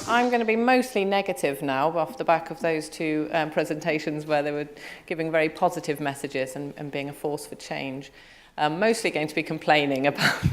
I'm going to be mostly negative now off the back of those two presentations where they were giving very positive messages and being a force for change. Mostly going to be complaining about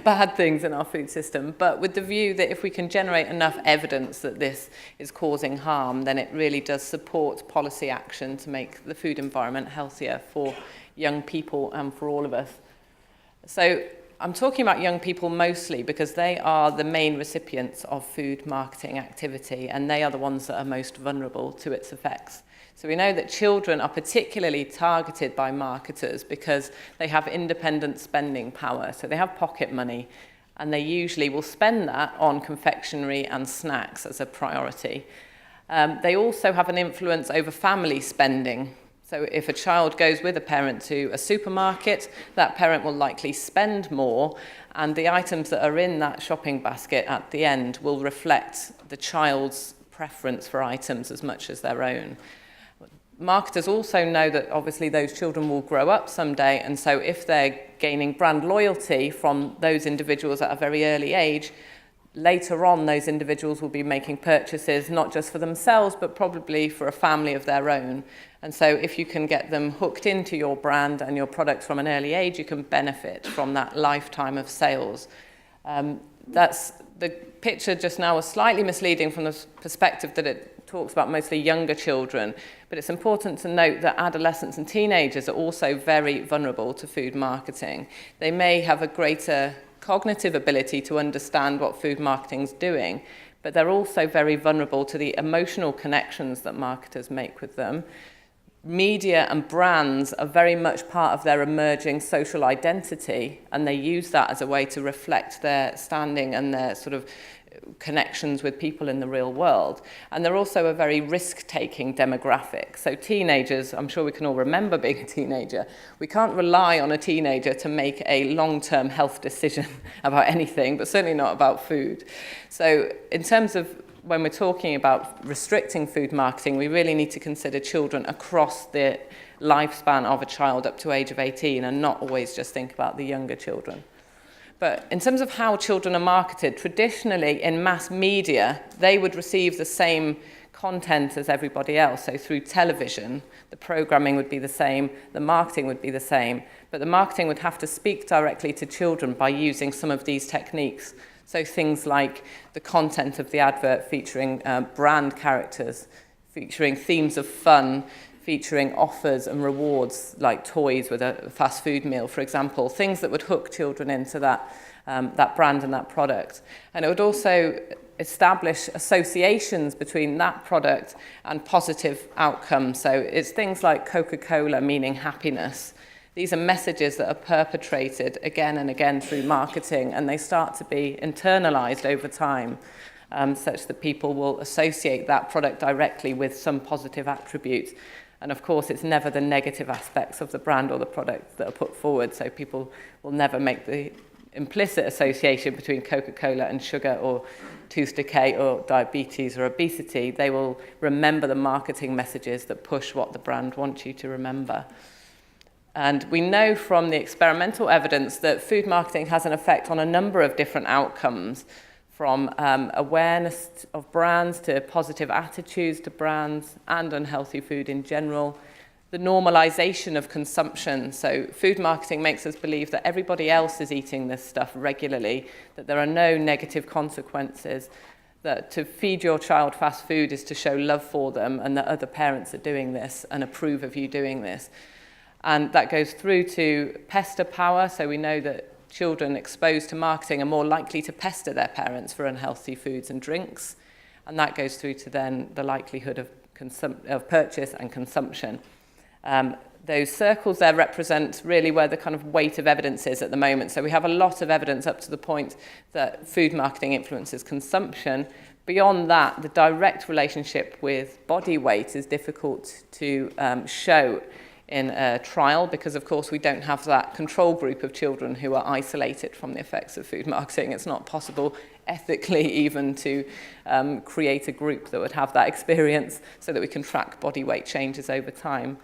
bad things in our food system, but with the view that if we can generate enough evidence that this is causing harm, then it really does support policy action to make the food environment healthier for young people and for all of us. So I'm talking about young people mostly because they are the main recipients of food marketing activity, and they are the ones that are most vulnerable to its effects. So we know that children are particularly targeted by marketers because they have independent spending power. So they have pocket money, and they usually will spend that on confectionery and snacks as a priority. They also have an influence over family spending. So if a child goes with a parent to a supermarket, that parent will likely spend more, and the items that are in that shopping basket at the end will reflect the child's preference for items as much as their own. Marketers also know that obviously those children will grow up someday, and so if they're gaining brand loyalty from those individuals at a very early age, later on those individuals will be making purchases not just for themselves but probably for a family of their own. And so if you can get them hooked into your brand and your products from an early age, you can benefit from that lifetime of sales. That's the picture just now was slightly misleading from the perspective that it talks about mostly younger children, but it's important to note that adolescents and teenagers are also very vulnerable to food marketing. They may have a greater cognitive ability to understand what food marketing is doing, but they're also very vulnerable to the emotional connections that marketers make with them. Media and brands are very much part of their emerging social identity, and they use that as a way to reflect their standing and their sort of connections with people in the real world. And they're also a very risk-taking demographic. So teenagers, I'm sure we can all remember being a teenager. We can't rely on a teenager to make a long-term health decision about anything, but certainly not about food. So in terms of when we're talking about restricting food marketing, we really need to consider children across the lifespan of a child up to age of 18 and not always just think about the younger children. But in terms of how children are marketed, traditionally in mass media, they would receive the same content as everybody else. So through television, the programming would be the same, the marketing would be the same, but the marketing would have to speak directly to children by using some of these techniques. So things like the content of the advert featuring brand characters, featuring themes of fun, featuring offers and rewards like toys with a fast food meal, for example, things that would hook children into that brand and that product. And it would also establish associations between that product and positive outcomes. So it's things like Coca-Cola meaning happiness. These are messages that are perpetrated again and again through marketing, and they start to be internalized over time, such that people will associate that product directly with some positive attributes. And of course, it's never the negative aspects of the brand or the product that are put forward, so people will never make the implicit association between Coca-Cola and sugar or tooth decay or diabetes or obesity. They will remember the marketing messages that push what the brand wants you to remember. And we know from the experimental evidence that food marketing has an effect on a number of different outcomes, from awareness of brands to positive attitudes to brands and unhealthy food in general. The normalization of consumption. So food marketing makes us believe that everybody else is eating this stuff regularly, that there are no negative consequences, that to feed your child fast food is to show love for them, and that other parents are doing this and approve of you doing this. And that goes through to pester power. So we know that children exposed to marketing are more likely to pester their parents for unhealthy foods and drinks. And that goes through to then the likelihood of purchase and consumption. Those circles there represent really where the kind of weight of evidence is at the moment. So we have a lot of evidence up to the point that food marketing influences consumption. Beyond that, the direct relationship with body weight is difficult to show in a trial because, of course, we don't have that control group of children who are isolated from the effects of food marketing. It's not possible ethically even to create a group that would have that experience so that we can track body weight changes over time.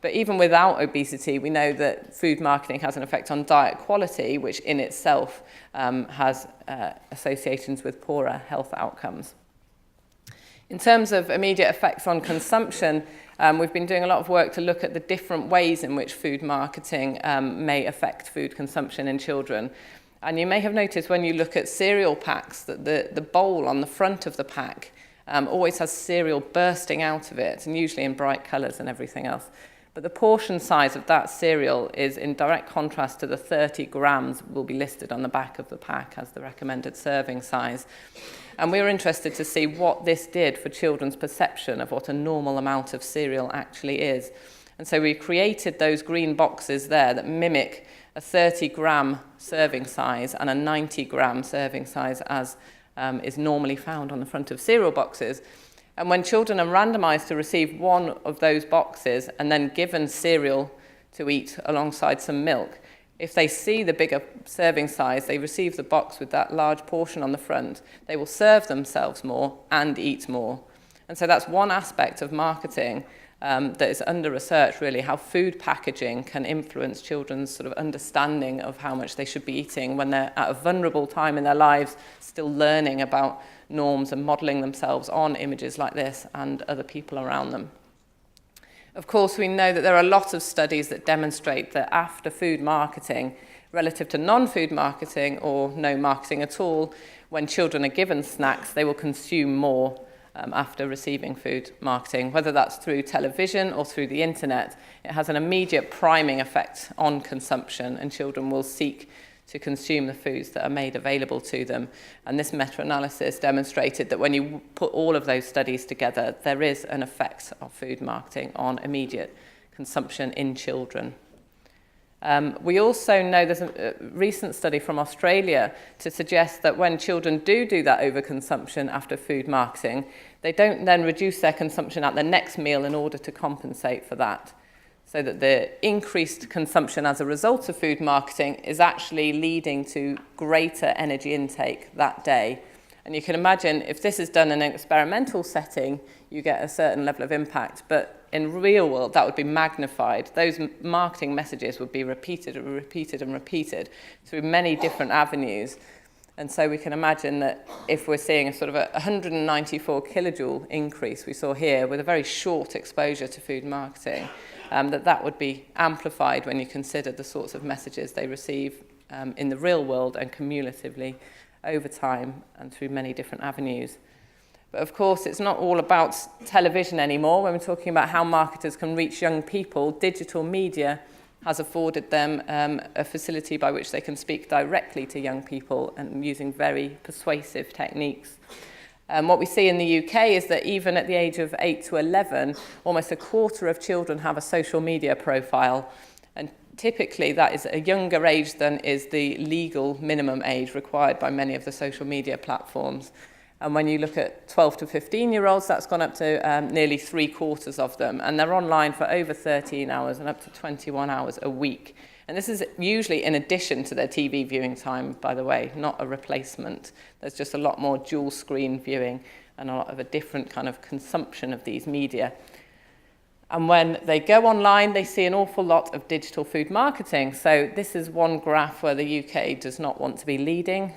But even without obesity, we know that food marketing has an effect on diet quality, which in itself has associations with poorer health outcomes. In terms of immediate effects on consumption, we've been doing a lot of work to look at the different ways in which food marketing may affect food consumption in children. And you may have noticed when you look at cereal packs that the bowl on the front of the pack always has cereal bursting out of it, and usually in bright colours and everything else. But the portion size of that cereal is in direct contrast to the 30 grams will be listed on the back of the pack as the recommended serving size. And we were interested to see what this did for children's perception of what a normal amount of cereal actually is. And so we created those green boxes there that mimic a 30-gram serving size and a 90-gram serving size as is normally found on the front of cereal boxes. And when children are randomized to receive one of those boxes and then given cereal to eat alongside some milk, if they see the bigger serving size, they receive the box with that large portion on the front, they will serve themselves more and eat more. And so that's one aspect of marketing that is under research, really, how food packaging can influence children's sort of understanding of how much they should be eating when they're at a vulnerable time in their lives, still learning about norms and modelling themselves on images like this and other people around them. Of course, we know that there are lots of studies that demonstrate that after food marketing, relative to non-food marketing or no marketing at all, when children are given snacks, they will consume more after receiving food marketing, whether that's through television or through the internet. It has an immediate priming effect on consumption, and children will seek to consume the foods that are made available to them. And this meta-analysis demonstrated that when you put all of those studies together, there is an effect of food marketing on immediate consumption in children. We also know there's a recent study from Australia to suggest that when children do that overconsumption after food marketing, they don't then reduce their consumption at the next meal in order to compensate for that. So that the increased consumption as a result of food marketing is actually leading to greater energy intake that day. And you can imagine if this is done in an experimental setting, you get a certain level of impact. But in real world, that would be magnified. Those marketing messages would be repeated and repeated and repeated through many different avenues. And so we can imagine that if we're seeing a sort of a 194 kilojoule increase we saw here with a very short exposure to food marketing, that would be amplified when you consider the sorts of messages they receive in the real world and cumulatively over time and through many different avenues. But of course, it's not all about television anymore. When we're talking about how marketers can reach young people, digital media has afforded them a facility by which they can speak directly to young people and using very persuasive techniques. What we see in the UK is that even at the age of 8 to 11, almost a quarter of children have a social media profile. And typically that is a younger age than is the legal minimum age required by many of the social media platforms. And when you look at 12 to 15-year-olds, that's gone up to nearly 3/4 of them. And they're online for over 13 hours and up to 21 hours a week. And this is usually in addition to their TV viewing time, by the way, not a replacement. There's just a lot more dual screen viewing and a lot of a different kind of consumption of these media. And when they go online, they see an awful lot of digital food marketing. So this is one graph where the UK does not want to be leading,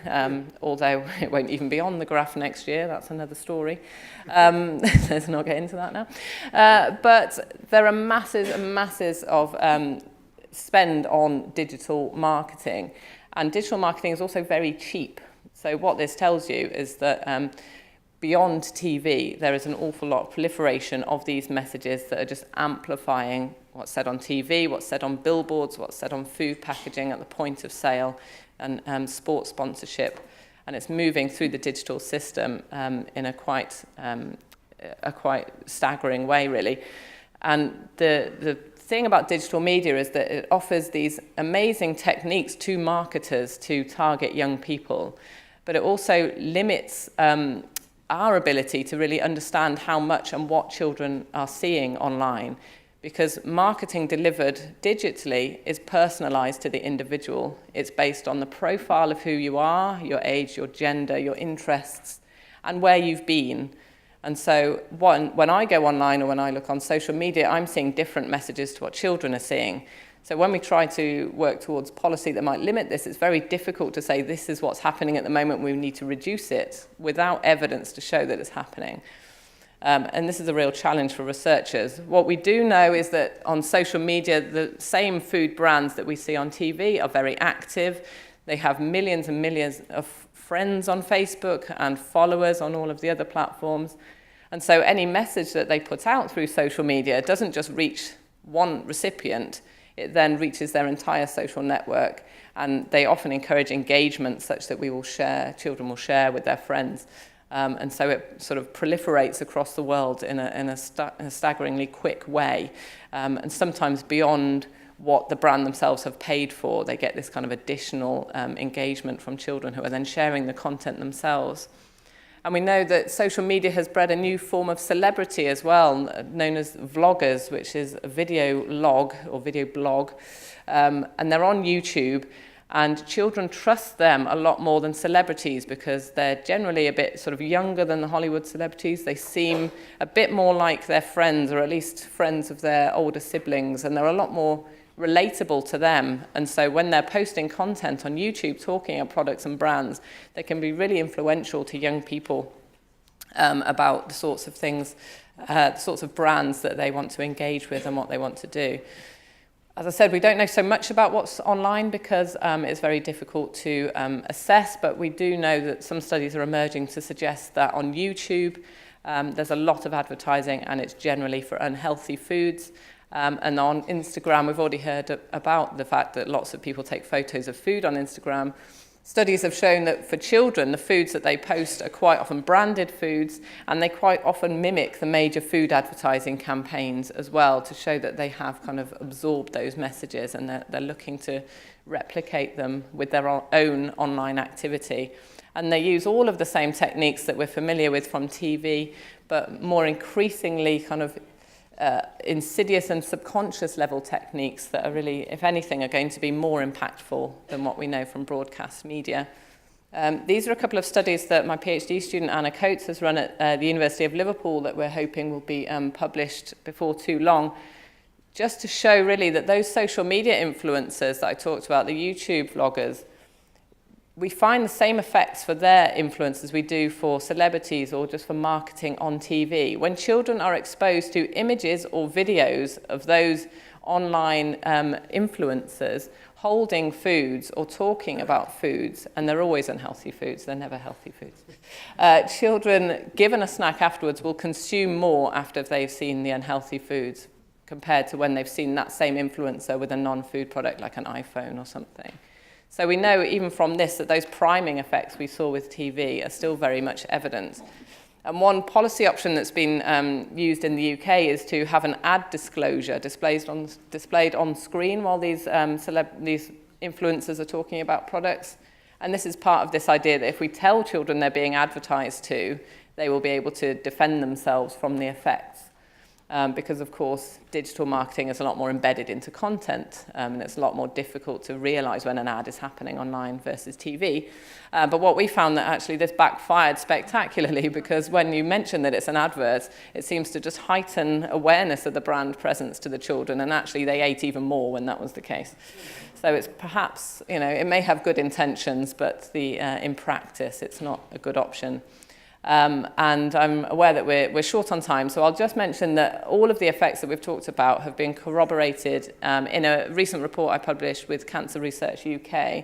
although it won't even be on the graph next year. That's another story. Let's not get into that now. But there are masses and masses of spend on digital marketing. And digital marketing is also very cheap. So what this tells you is that beyond TV, there is an awful lot of proliferation of these messages that are just amplifying what's said on TV, what's said on billboards, what's said on food packaging at the point of sale, and sports sponsorship. And it's moving through the digital system in a quite staggering way, really. And the thing about digital media is that it offers these amazing techniques to marketers to target young people, but it also limits our ability to really understand how much and what children are seeing online, because marketing delivered digitally is personalized to the individual. It's based on the profile of who you are, your age, your gender, your interests, and where you've been. And so when I go online or when I look on social media, I'm seeing different messages to what children are seeing. So when we try to work towards policy that might limit this, it's very difficult to say this is what's happening at the moment, we need to reduce it without evidence to show that it's happening. And this is a real challenge for researchers. What we do know is that on social media, the same food brands that we see on TV are very active. They have millions and millions of friends on Facebook and followers on all of the other platforms. And so any message that they put out through social media doesn't just reach one recipient, it then reaches their entire social network. And they often encourage engagement such that children will share with their friends. And so it sort of proliferates across the world in a staggeringly quick way, and sometimes beyond what the brand themselves have paid for. They get this kind of additional engagement from children who are then sharing the content themselves. And we know that social media has bred a new form of celebrity as well, known as vloggers, which is a video log or video blog, and they're on YouTube. And children trust them a lot more than celebrities because they're generally a bit sort of younger than the Hollywood celebrities. They seem a bit more like their friends, or at least friends of their older siblings, and they're a lot more relatable to them. And so when they're posting content on YouTube talking about products and brands, they can be really influential to young people about the sorts of things, the sorts of brands that they want to engage with and what they want to do. As I said, we don't know so much about what's online because it's very difficult to assess, but we do know that some studies are emerging to suggest that on YouTube there's a lot of advertising and it's generally for unhealthy foods. And on Instagram, we've already heard about the fact that lots of people take photos of food on Instagram. Studies have shown that for children, the foods that they post are quite often branded foods, and they quite often mimic the major food advertising campaigns as well to show that they have kind of absorbed those messages and they're looking to replicate them with their own online activity. And they use all of the same techniques that we're familiar with from TV, but more increasingly kind of insidious and subconscious level techniques that are really, if anything, are going to be more impactful than what we know from broadcast media. These are a couple of studies that my PhD student Anna Coates has run at the University of Liverpool that we're hoping will be published before too long, just to show really that those social media influencers that I talked about, the YouTube vloggers, we find the same effects for their influence as we do for celebrities or just for marketing on TV. When children are exposed to images or videos of those online influencers holding foods or talking about foods, and they're always unhealthy foods, they're never healthy foods. Children, given a snack afterwards, will consume more after they've seen the unhealthy foods compared to when they've seen that same influencer with a non-food product like an iPhone or something. So we know even from this that those priming effects we saw with TV are still very much evident. And one policy option that's been used in the UK is to have an ad disclosure displayed on screen while these influencers are talking about products. And this is part of this idea that if we tell children they're being advertised to, they will be able to defend themselves from the effects. Because, of course, digital marketing is a lot more embedded into content, and it's a lot more difficult to realize when an ad is happening online versus TV. But what we found that actually this backfired spectacularly, because when you mention that it's an advert, it seems to just heighten awareness of the brand presence to the children, and actually they ate even more when that was the case. So it's perhaps, it may have good intentions, but in practice it's not a good option. And I'm aware that we're short on time, so I'll just mention that all of the effects that we've talked about have been corroborated in a recent report I published with Cancer Research UK.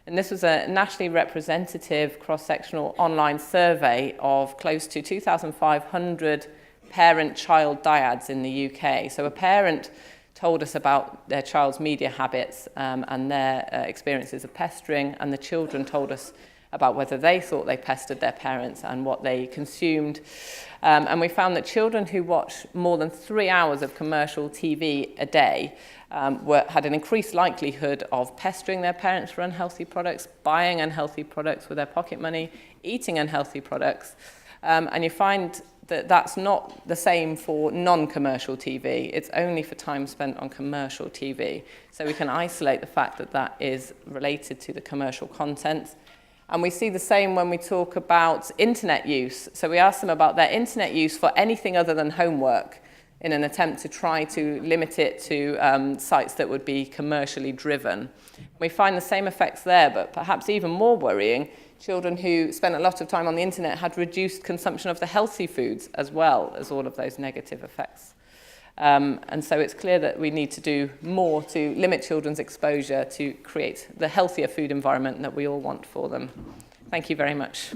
And this was a nationally representative cross-sectional online survey of close to 2,500 parent-child dyads in the UK. So a parent told us about their child's media habits and their experiences of pestering, and the children told us about whether they thought they pestered their parents and what they consumed. And we found that children who watch more than 3 hours of commercial TV a day had an increased likelihood of pestering their parents for unhealthy products, buying unhealthy products with their pocket money, eating unhealthy products. And you find that that's not the same for non-commercial TV. It's only for time spent on commercial TV. So we can isolate the fact that that is related to the commercial content. And we see the same when we talk about internet use. So we ask them about their internet use for anything other than homework in an attempt to try to limit it to sites that would be commercially driven. We find the same effects there, but perhaps even more worrying, children who spent a lot of time on the internet had reduced consumption of the healthy foods as well as all of those negative effects. And so it's clear that we need to do more to limit children's exposure to create the healthier food environment that we all want for them. Thank you very much.